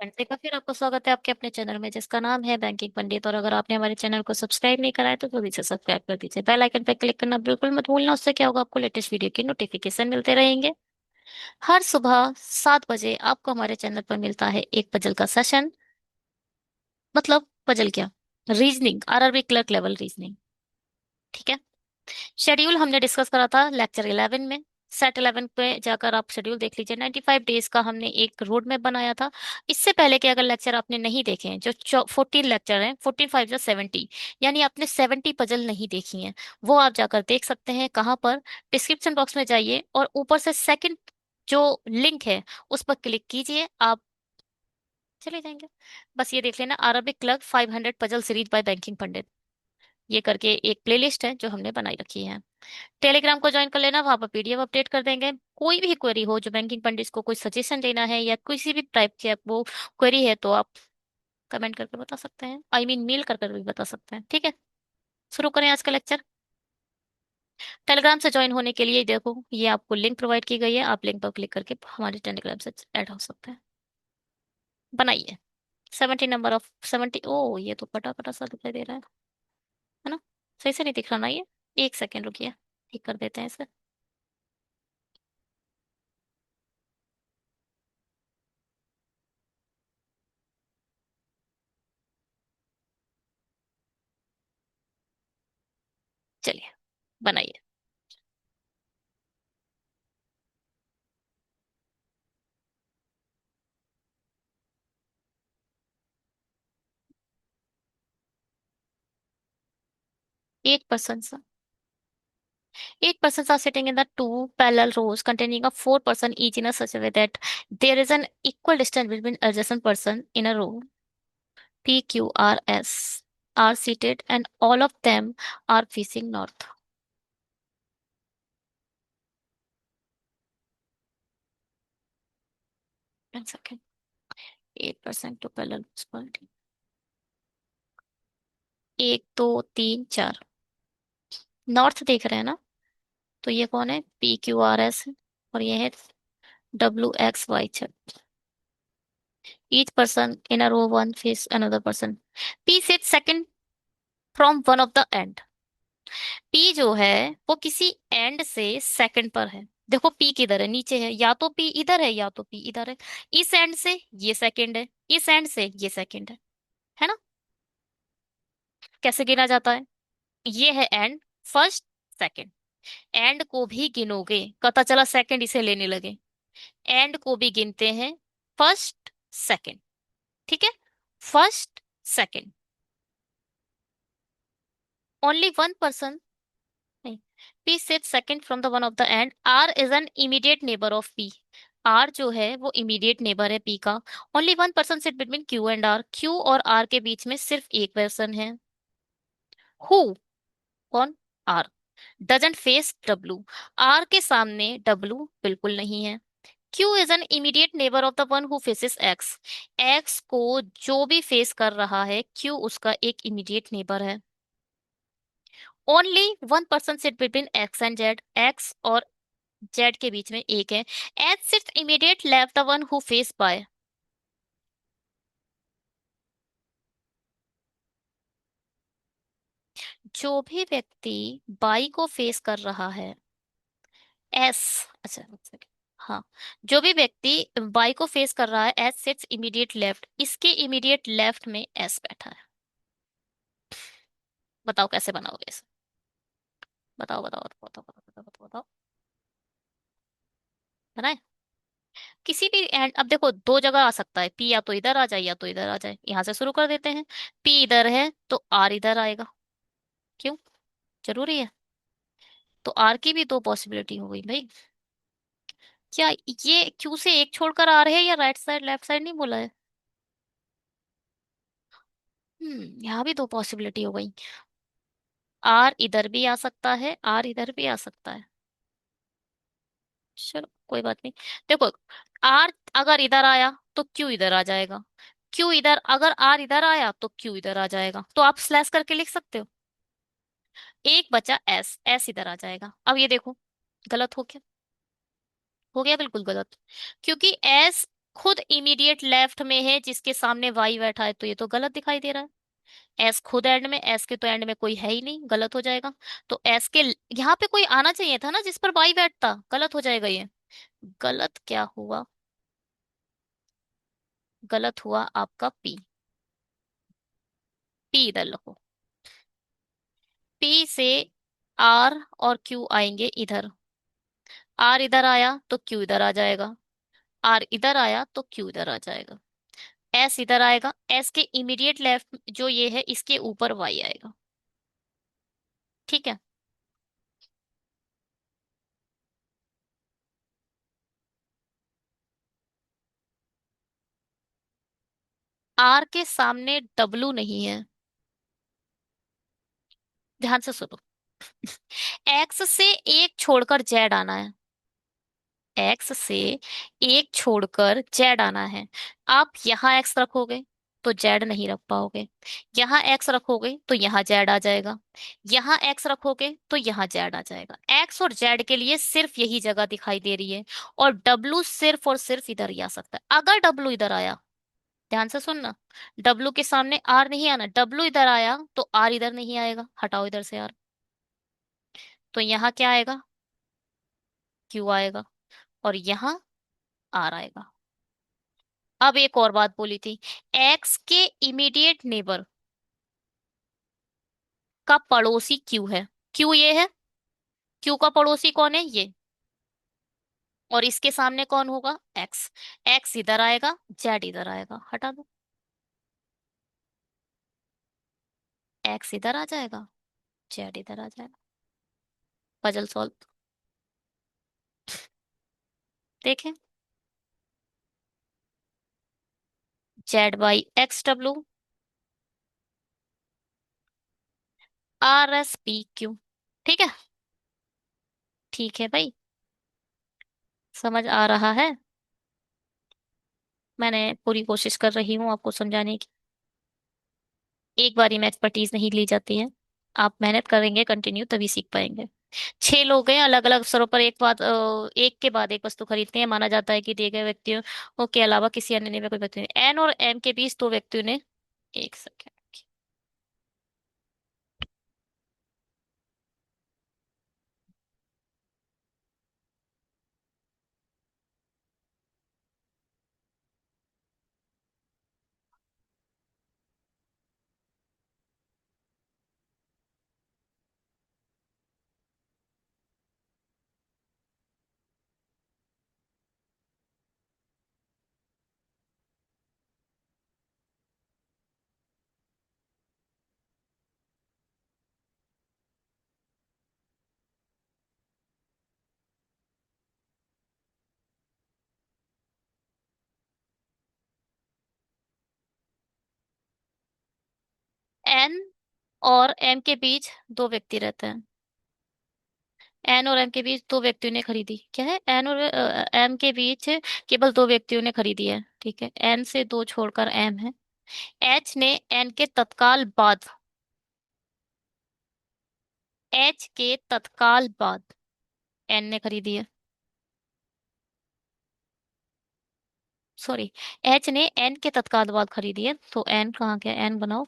घंटे का फिर आपका स्वागत है आपके अपने चैनल में जिसका नाम है बैंकिंग पंडित। और अगर आपने हमारे चैनल को सब्सक्राइब नहीं करा है तो जल्दी से सब्सक्राइब कर दीजिए। बेल आइकन पे क्लिक करना बिल्कुल मत भूलना। उससे क्या होगा, आपको लेटेस्ट वीडियो की नोटिफिकेशन मिलते रहेंगे। हर सुबह 7 बजे आपको हमारे चैनल पर मिलता है एक पजल का सेशन। मतलब पजल क्या, reasoning, RRB clerk level reasoning. ठीक है। शेड्यूल हमने डिस्कस करा था लेक्चर 11 में। सेट 11 पे जाकर आप शेड्यूल देख लीजिए। 95 डेज का हमने एक रोड मैप बनाया था। इससे पहले के अगर लेक्चर आपने नहीं देखे हैं, जो 14 लेक्चर हैं, 14 5 जो 70, यानी आपने 70 पजल नहीं देखी हैं, वो आप जाकर देख सकते हैं। कहाँ पर? डिस्क्रिप्शन बॉक्स में जाइए और ऊपर से सेकंड जो लिंक है उस पर क्लिक कीजिए, आप चले जाएंगे। बस ये देख लेना, Arabic clerk 500 puzzle series by banking Pandit, ये करके एक प्लेलिस्ट है जो हमने बनाई रखी है। टेलीग्राम को ज्वाइन कर लेना, वहां पर पीडीएफ अपडेट कर देंगे। कोई भी क्वेरी हो, जो बैंकिंग पंडित को कोई सजेशन देना है या किसी भी टाइप की वो क्वेरी है, तो आप कमेंट करके बता सकते हैं, आई मीन मेल कर कर भी बता सकते हैं। ठीक है, शुरू करें आज का लेक्चर। टेलीग्राम से ज्वाइन होने के लिए देखो, ये आपको लिंक प्रोवाइड की गई है, आप लिंक पर क्लिक करके हमारे टेलीग्राम से ऐड हो सकते हैं। बनाइए। 70 नंबर ऑफ 70। ओ, ये तो पटा पटा सा दिखाई दे रहा है ना? सही से नहीं दिख रहा ना ये? एक सेकेंड रुकिए, ठीक कर देते हैं इसे। चलिए, बनाइए। 8%। 8% are sitting in the two parallel rows containing a 4% each in a such a way that there is an equal distance between adjacent person in a row. P, Q, R, S are seated and all of them are facing north. 1 second. 8% to parallel rows. 1 2 3 4 north देख रहे हैं ना? तो ये कौन है? PQRS है। और ये है WXY। each person in a row one face another person. P sits second from one of the end. P जो है वो किसी एंड से सेकंड पर है। देखो P किधर है? नीचे है। या तो P इधर है या तो P इधर है। इस एंड से ये सेकंड है, इस एंड से ये सेकंड है ना? कैसे गिना जाता है? ये है एंड, फर्स्ट, सेकंड। एंड को भी गिनोगे, पता चला सेकंड इसे लेने लगे। एंड को भी गिनते हैं, फर्स्ट, सेकंड। ठीक है, first, second. Only one person नहीं। P sits second from the one of the end. R is an immediate neighbor of P. R जो है वो immediate neighbor है P का। Only one person sit between Q and R. Q और R के बीच में सिर्फ एक पर्सन है। Who? कौन? R. Doesn't face W. R के सामने W बिल्कुल नहीं है। Q is an immediate neighbor of the one who faces X. X को जो भी फेस कर रहा है, Q उसका एक immediate neighbor है। Only one person sit between x and Z. X और जेड के बीच में एक है। H sits immediate left the one who face by. जो भी व्यक्ति बाई को फेस कर रहा है, एस, अच्छा एक second। हाँ, जो भी व्यक्ति बाई को फेस कर रहा है, एस सिट्स इमीडिएट लेफ्ट, इसके इमीडिएट लेफ्ट में एस बैठा है। बताओ कैसे बनाओगे इसे? बताओ बताओ बताओ बताओ बताओ बताओ बताओ, बताओ। बनाए? किसी भी एंड, अब देखो दो जगह आ सकता है पी, या तो इधर आ जाए या तो इधर आ जाए। यहां से शुरू कर देते हैं। पी इधर है तो आर इधर आएगा। क्यों? जरूरी है? तो आर की भी दो पॉसिबिलिटी हो गई भाई। क्या ये क्यू से एक छोड़कर आ रहे हैं, या राइट साइड लेफ्ट साइड नहीं बोला है? यहाँ भी दो पॉसिबिलिटी हो गई। आर इधर भी आ सकता है, आर इधर भी आ सकता है। चलो कोई बात नहीं। देखो, आर अगर इधर आया तो क्यू इधर आ जाएगा। क्यू इधर, अगर आर इधर आया तो क्यू इधर आ जाएगा। तो आप स्लैश करके लिख सकते हो। एक बचा एस, एस इधर आ जाएगा। अब ये देखो, गलत हो गया। हो गया बिल्कुल गलत। क्योंकि एस खुद इमीडिएट लेफ्ट में है जिसके सामने वाई बैठा है, तो ये तो गलत दिखाई दे रहा है। एस खुद एंड में, एस के तो एंड में कोई है ही नहीं, गलत हो जाएगा। तो एस के यहाँ पे कोई आना चाहिए था ना जिस पर वाई बैठता, गलत हो जाएगा ये। गलत क्या हुआ? गलत हुआ आपका पी। पी इधर लिखो। पी से आर और क्यू आएंगे इधर। आर इधर आया तो क्यू इधर आ जाएगा। आर इधर आया तो क्यू इधर आ जाएगा। एस इधर आएगा, एस के इमीडिएट लेफ्ट जो ये है इसके ऊपर वाई आएगा। ठीक है। आर के सामने डब्लू नहीं है। ध्यान से सुनो। एक्स से एक छोड़कर जेड आना है। एक्स से एक छोड़कर जेड आना है। आप यहाँ एक्स रखोगे तो जेड नहीं रख पाओगे। यहाँ एक्स रखोगे तो यहाँ जेड आ जाएगा। यहाँ एक्स रखोगे तो यहाँ जेड आ जाएगा। एक्स और जेड के लिए सिर्फ यही जगह दिखाई दे रही है। और डब्लू सिर्फ और सिर्फ इधर ही आ सकता है। अगर डब्लू इधर आया, ध्यान से सुनना, डब्लू के सामने आर नहीं आना, डब्लू इधर आया तो आर इधर नहीं आएगा, हटाओ इधर से आर। तो यहाँ क्या आएगा? क्यू आएगा। और यहाँ आर आएगा। अब एक और बात बोली थी, एक्स के इमीडिएट नेबर का पड़ोसी क्यू है। क्यू ये है, क्यू का पड़ोसी कौन है? ये। और इसके सामने कौन होगा? एक्स। एक्स इधर आएगा, जेड इधर आएगा, हटा दो। एक्स इधर आ जाएगा, जेड इधर आ जाएगा। Puzzle solve. देखें। Z by X W, R S P Q. ठीक है। ठीक है भाई। समझ आ रहा है? मैंने पूरी कोशिश कर रही हूँ आपको समझाने की। एक बारी में एक्सपर्टीज नहीं ली जाती है। आप मेहनत करेंगे कंटिन्यू तभी सीख पाएंगे। 6 लोग हैं अलग अलग स्तरों पर एक के बाद एक वस्तु खरीदते हैं। माना जाता है कि दिए गए व्यक्तियों के अलावा किसी अन्य में कोई व्यक्ति नहीं। एन और एम के बीच दो व्यक्तियों ने, एक सेकेंड, एन और एम के बीच दो व्यक्ति रहते हैं। एन और एम के बीच दो व्यक्तियों ने खरीदी, क्या है? एन और एम के बीच केवल दो व्यक्तियों ने खरीदी है। ठीक है, एन से दो छोड़कर एम है। एच ने एन के तत्काल बाद, एच के तत्काल बाद एन ने खरीदी है। सॉरी, एच ने एन के तत्काल बाद खरीदी है। तो एन कहाँ गया? एन बनाओ।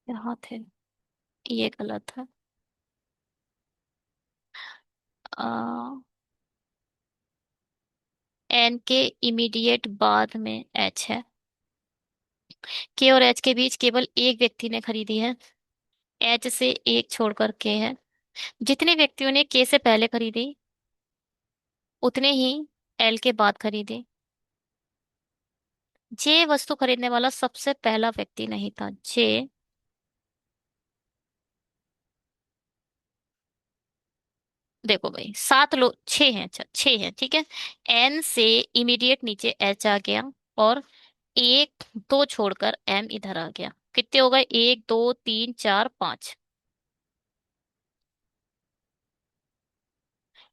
यहाँ थे, ये गलत है। एन के इमीडिएट बाद में एच है। के और एच के बीच केवल एक व्यक्ति ने खरीदी है। एच से एक छोड़कर के है। जितने व्यक्तियों ने के से पहले खरीदी उतने ही एल के बाद खरीदे। जे वस्तु खरीदने वाला सबसे पहला व्यक्ति नहीं था। जे, देखो भाई 7 लोग, 6 हैं, अच्छा 6 हैं, ठीक है। एन से इमीडिएट नीचे एच आ गया। और एक दो छोड़कर एम इधर आ गया। कितने हो गए? 1 2 3 4 5।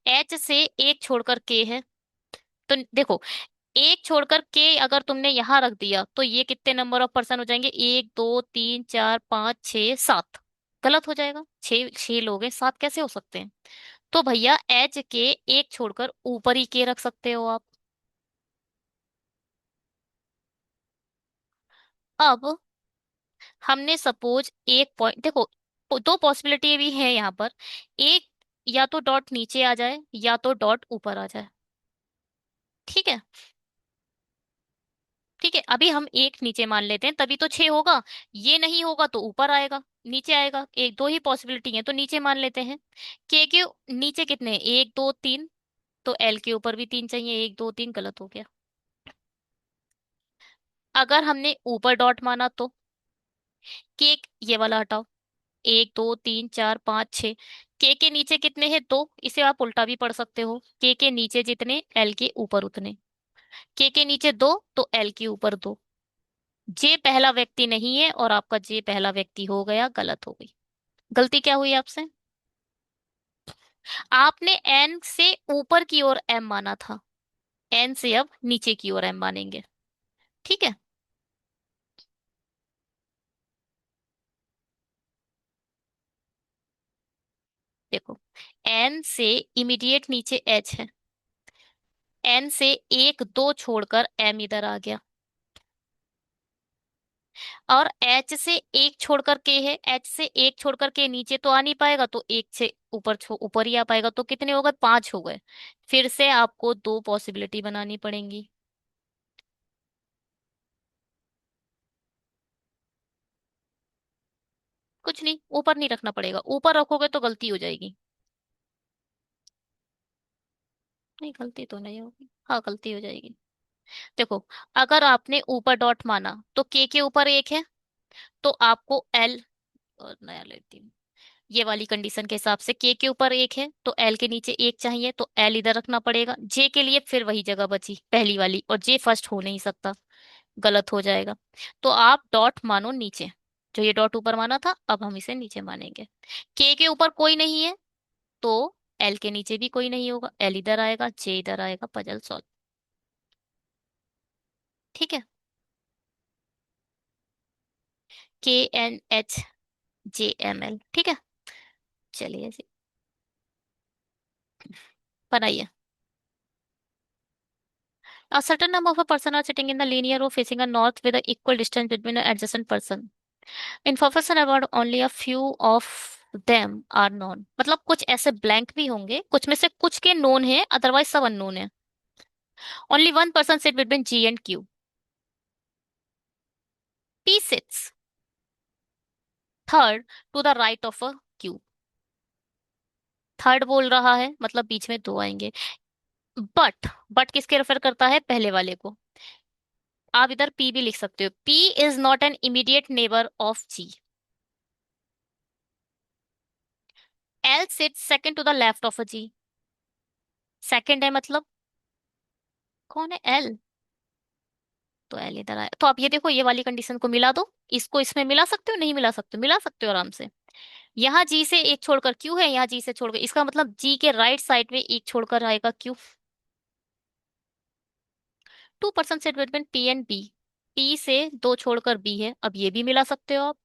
एच से एक छोड़कर के है, तो देखो, एक छोड़कर के अगर तुमने यहां रख दिया तो ये कितने नंबर ऑफ पर्सन हो जाएंगे, 1 2 3 4 5 6 7। गलत हो जाएगा, छह छह लोग हैं, सात कैसे हो सकते हैं। तो भैया एच के एक छोड़कर ऊपर ही के रख सकते हो आप। अब हमने सपोज एक पॉइंट देखो, दो पॉसिबिलिटी भी है यहाँ पर। एक, या तो डॉट नीचे आ जाए या तो डॉट ऊपर आ जाए। ठीक है। ठीक है, अभी हम एक नीचे मान लेते हैं, तभी तो छह होगा। ये नहीं होगा तो ऊपर आएगा, नीचे आएगा, एक दो ही पॉसिबिलिटी है तो नीचे मान लेते हैं। के नीचे कितने हैं? 1 2 3, तो एल के ऊपर भी तीन चाहिए, 1 2 3 गलत हो गया। अगर हमने ऊपर डॉट माना तो के, ये वाला हटाओ, 1 2 3 4 5 6। के नीचे कितने हैं? दो, इसे आप उल्टा भी पढ़ सकते हो, के नीचे जितने एल के ऊपर उतने। के नीचे दो तो एल के ऊपर दो। जे पहला व्यक्ति नहीं है और आपका जे पहला व्यक्ति हो गया, गलत हो गई। गलती क्या हुई आपसे? आपने एन से ऊपर की ओर एम माना था, एन से अब नीचे की ओर एम मानेंगे। ठीक है। देखो, एन से इमीडिएट नीचे एच है, एन से एक दो छोड़कर एम इधर आ गया, और एच से एक छोड़कर के है, एच से एक छोड़कर के नीचे तो आ नहीं पाएगा, तो एक से ऊपर ऊपर ही आ पाएगा, तो कितने हो गए? पांच हो गए। फिर से आपको दो पॉसिबिलिटी बनानी पड़ेंगी। कुछ नहीं, ऊपर नहीं रखना पड़ेगा, ऊपर रखोगे तो गलती हो जाएगी। नहीं, गलती तो नहीं होगी, हाँ गलती हो जाएगी। देखो, अगर आपने ऊपर डॉट माना तो के ऊपर एक है, तो आपको एल, और नया लेती हूँ, ये वाली कंडीशन के हिसाब से के ऊपर एक है तो एल के नीचे एक चाहिए, तो एल इधर रखना पड़ेगा। जे के लिए फिर वही जगह बची पहली वाली, और जे फर्स्ट हो नहीं सकता, गलत हो जाएगा। तो आप डॉट मानो नीचे, जो ये डॉट ऊपर माना था अब हम इसे नीचे मानेंगे। के ऊपर कोई नहीं है तो एल के नीचे भी कोई नहीं होगा, एल इधर आएगा, जे इधर आएगा, पजल सॉल्व। ठीक है। KNHJML, ठीक है। चलिए जी, बनाइए। A certain number of a person are sitting in the linear row facing a north with an equal distance between the adjacent person. Information about only a few of them are known. मतलब कुछ ऐसे blank भी होंगे, कुछ में से कुछ के नोन है, अदरवाइज सब अननोन है। Only one person sit between G and Q. P sits third to the right of a Q. Third बोल रहा है मतलब बीच में दो आएंगे। बट किसके रेफर करता है? पहले वाले को। आप इधर P भी लिख सकते हो, P is not an immediate neighbour of G। L sits second to the left of a G। Second है मतलब कौन है? L। तो L इधर आया, तो आप ये देखो, ये वाली कंडीशन को मिला दो, इसको इसमें मिला सकते हो, नहीं मिला सकते हो? मिला सकते हो आराम से। यहाँ G से एक छोड़कर Q है, यहाँ G से छोड़कर, इसका मतलब G के राइट साइड में एक छोड़कर आएगा Q। Two person sit between P and B। P से दो छोड़कर B है, अब ये भी मिला सकते हो आप।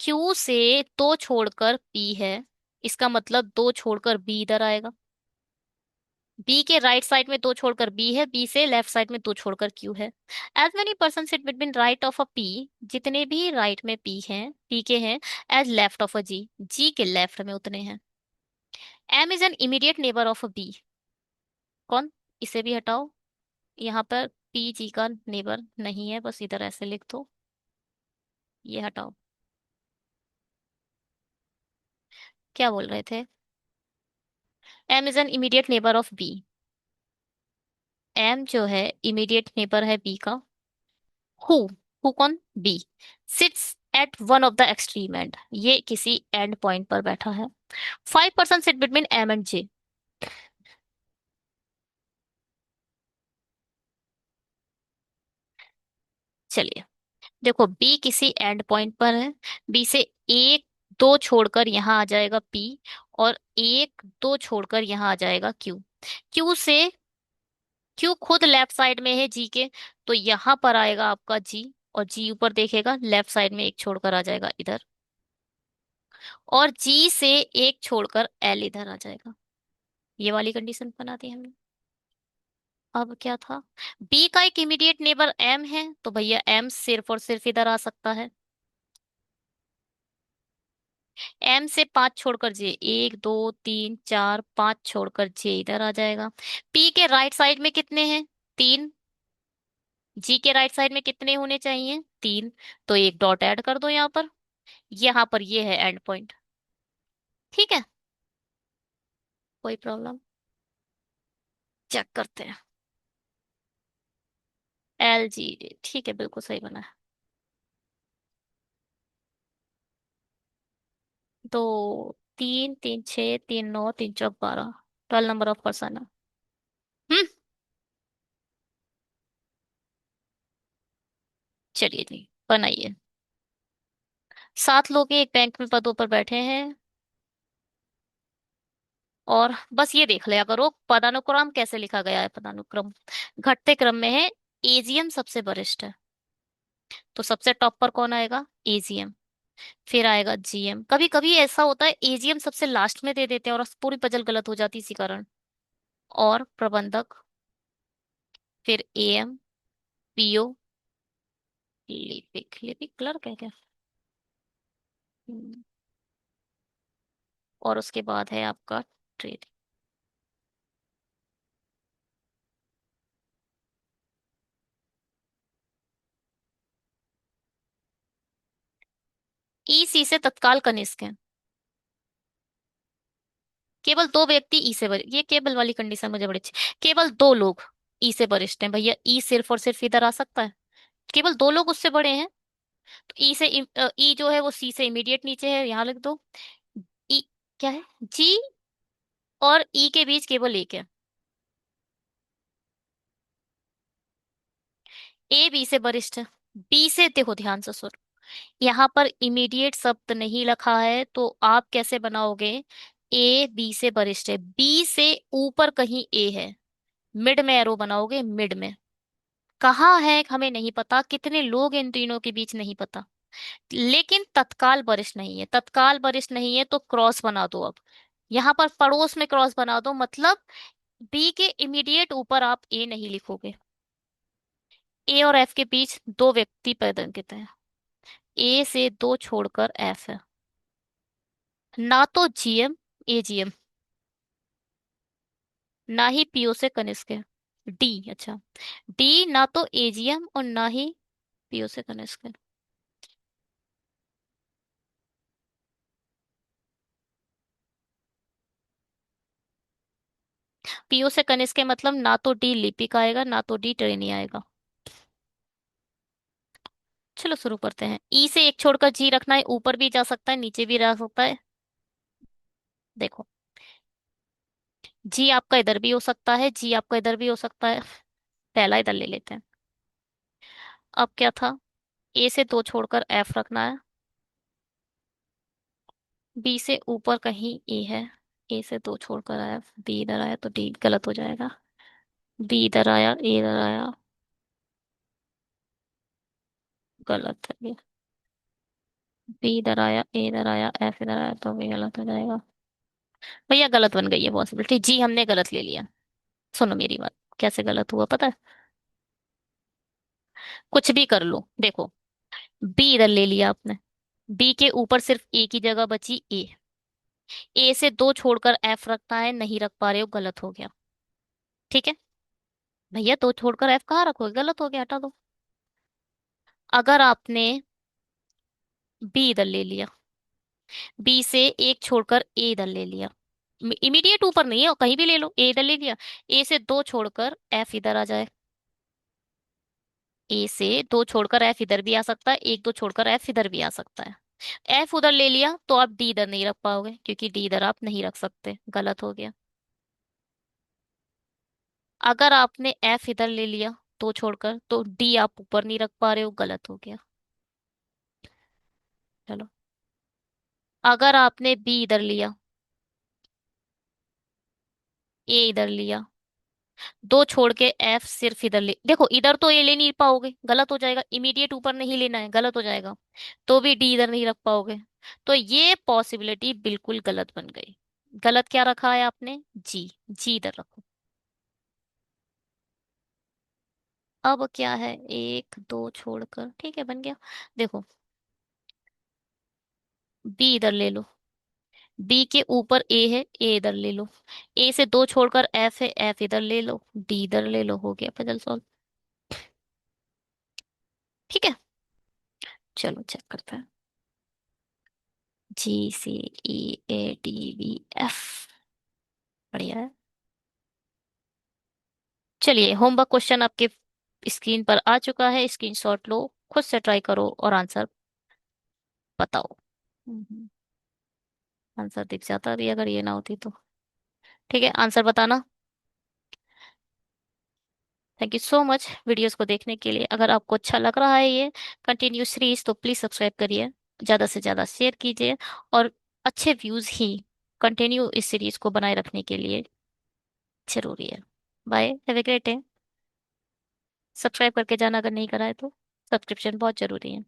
Q से दो छोड़कर P है, इसका मतलब दो छोड़कर B इधर आएगा। बी के राइट साइड में दो छोड़कर बी है, बी से लेफ्ट साइड में दो छोड़कर क्यू है। As many person sit between right of a P. जितने भी राइट में पी हैं, पी के हैं, as left of a G, G के लेफ्ट में उतने हैं। M is an immediate neighbour of a B. कौन? इसे भी हटाओ, यहाँ पर पी जी का नेबर नहीं है, बस इधर ऐसे लिख दो, ये हटाओ। क्या बोल रहे थे? M is an immediate neighbour of B. M जो है इमीडिएट नेबर है बी का। हु, हु कौन? B. Sits at one of the extreme end, ये किसी एंड पॉइंट पर बैठा है। 5% sit between M and J. चलिए, देखो बी किसी एंड पॉइंट पर है, बी से एक दो छोड़कर यहाँ आ जाएगा पी, और एक दो छोड़कर यहाँ आ जाएगा क्यू। क्यू से, क्यू खुद लेफ्ट साइड में है जी के, तो यहाँ पर आएगा आपका जी, और जी ऊपर देखेगा, लेफ्ट साइड में एक छोड़कर आ जाएगा इधर, और जी से एक छोड़कर एल इधर आ जाएगा। ये वाली कंडीशन बना दी हमने। अब क्या था, बी का एक इमीडिएट नेबर एम है, तो भैया एम सिर्फ और सिर्फ इधर आ सकता है। एम से पांच छोड़कर जे, एक दो तीन चार पांच छोड़कर जे इधर आ जाएगा। पी के राइट साइड में कितने हैं, तीन। जी के राइट साइड में कितने होने चाहिए, तीन। तो एक डॉट ऐड कर दो यहाँ पर, यहाँ पर ये है एंड पॉइंट। ठीक है, कोई प्रॉब्लम, चेक करते हैं। एल जी, ठीक है, बिल्कुल सही बना है। दो, तीन तीन छः, तीन नौ, तीन चौक 12, 12 नंबर ऑफ पर्सन है। हम्म, चलिए जी, बनाइए। 7 लोग एक बैंक में पदों पर बैठे हैं, और बस ये देख लिया करो पदानुक्रम कैसे लिखा गया है। पदानुक्रम घटते क्रम में है, एजीएम सबसे वरिष्ठ है, तो सबसे टॉप पर कौन आएगा, एजीएम। फिर आएगा जीएम, कभी कभी ऐसा होता है एजीएम सबसे लास्ट में दे देते हैं और पूरी पजल गलत हो जाती है इसी कारण। और प्रबंधक, फिर एएम, पीओ, लिपिक, लिपिक क्लर्क है क्या। हम्म, और उसके बाद है आपका ट्रेड। ईसी से तत्काल कनिष्क है, केवल दो व्यक्ति ई से वरिष्ठ, ये केवल वाली कंडीशन मुझे बड़ी अच्छी, केवल दो लोग ई से वरिष्ठ हैं, भैया ई सिर्फ और सिर्फ इधर आ सकता है, केवल दो लोग उससे बड़े हैं। तो ई से, ई जो है वो सी से इमीडिएट नीचे है, यहाँ लिख दो। ई क्या है, जी और ई के बीच केवल एक है। ए बी से वरिष्ठ है, बी से, देखो ध्यान से सुन, यहाँ पर इमीडिएट शब्द नहीं लिखा है, तो आप कैसे बनाओगे, ए बी से वरिष्ठ है, बी से ऊपर कहीं ए है, मिड में एरो बनाओगे, मिड में। कहाँ है हमें नहीं पता, कितने लोग इन तीनों के बीच नहीं पता, लेकिन तत्काल वरिष्ठ नहीं है, तत्काल वरिष्ठ नहीं है तो क्रॉस बना दो अब, यहाँ पर पड़ोस में क्रॉस बना दो, मतलब बी के इमीडिएट ऊपर आप ए नहीं लिखोगे। ए और एफ के बीच दो व्यक्ति पैदा हैं, ए से दो छोड़कर एफ है, ना तो जीएम, एजीएम, ना ही पीओ से कनिष्क है, डी, अच्छा, डी ना तो एजीएम और ना ही पीओ से कनिष्क है। पीओ से कनिष्क है मतलब ना तो डी लिपिक आएगा, ना तो डी ट्रेनी आएगा। चलो शुरू करते हैं, ई से एक छोड़कर जी रखना है, ऊपर भी जा सकता है नीचे भी रह सकता है। देखो, जी आपका इधर भी हो सकता है, जी आपका इधर भी हो सकता है, पहला इधर ले लेते हैं। अब क्या था, ए से दो छोड़कर एफ रखना है, बी से ऊपर कहीं ए है, ए से दो छोड़कर एफ, बी इधर आया तो डी गलत हो जाएगा, बी इधर आया, ए इधर आया, गलत है ये, बी इधर आया, ए इधर आया, एफ इधर आया तो भी गलत हो जाएगा। भैया गलत बन गई है पॉसिबिलिटी, जी हमने गलत ले लिया। सुनो मेरी बात, कैसे गलत हुआ पता है, कुछ भी कर लो, देखो, बी इधर ले लिया आपने, बी के ऊपर सिर्फ ए की जगह बची ए, ए से दो छोड़कर एफ रखना है, नहीं रख पा रहे हो, गलत हो गया। ठीक है, भैया दो छोड़कर एफ कहाँ रखोगे, गलत हो गया, हटा दो। अगर आपने बी इधर ले लिया, बी से एक छोड़कर ए इधर ले लिया, इमीडिएट ऊपर नहीं है, कहीं भी ले लो, ए इधर ले लिया, ए से दो छोड़कर एफ इधर आ जाए, ए से दो छोड़कर एफ इधर भी आ सकता है, एक दो छोड़कर एफ इधर भी आ सकता है। एफ उधर ले लिया तो आप डी इधर नहीं रख पाओगे, क्योंकि डी इधर आप नहीं रख सकते, गलत हो गया। अगर आपने एफ इधर ले लिया दो छोड़कर, तो डी आप ऊपर नहीं रख पा रहे हो, गलत हो गया। चलो, अगर आपने बी इधर लिया, ए इधर लिया, दो छोड़ के एफ सिर्फ इधर ले, देखो इधर तो ए ले नहीं पाओगे, गलत हो जाएगा, इमीडिएट ऊपर नहीं लेना है, गलत हो जाएगा। तो भी डी इधर नहीं रख पाओगे। तो ये पॉसिबिलिटी बिल्कुल गलत बन गई। गलत क्या रखा है आपने? जी, जी इधर रखो। अब क्या है, एक दो छोड़कर, ठीक है बन गया। देखो, बी इधर ले लो, बी के ऊपर ए है, ए इधर ले लो, ए से दो छोड़कर एफ है, एफ इधर ले लो, डी इधर ले लो, हो गया पजल सॉल्व। ठीक है, चलो चेक करते हैं। जी, सी, ई, ए, डी, बी, एफ। बढ़िया है। चलिए, होमवर्क क्वेश्चन आपके स्क्रीन पर आ चुका है, स्क्रीनशॉट लो, खुद से ट्राई करो और आंसर बताओ। हम्म, आंसर दिख जाता भी अगर ये ना होती तो। ठीक है, आंसर बताना। Thank you so much videos को देखने के लिए। अगर आपको अच्छा लग रहा है ये कंटिन्यू सीरीज, तो प्लीज सब्सक्राइब करिए, ज्यादा से ज्यादा शेयर कीजिए, और अच्छे व्यूज ही कंटिन्यू इस सीरीज को बनाए रखने के लिए जरूरी है। Bye, have a great day. Subscribe करके जाना अगर नहीं करा है तो, सब्सक्रिप्शन बहुत जरूरी है।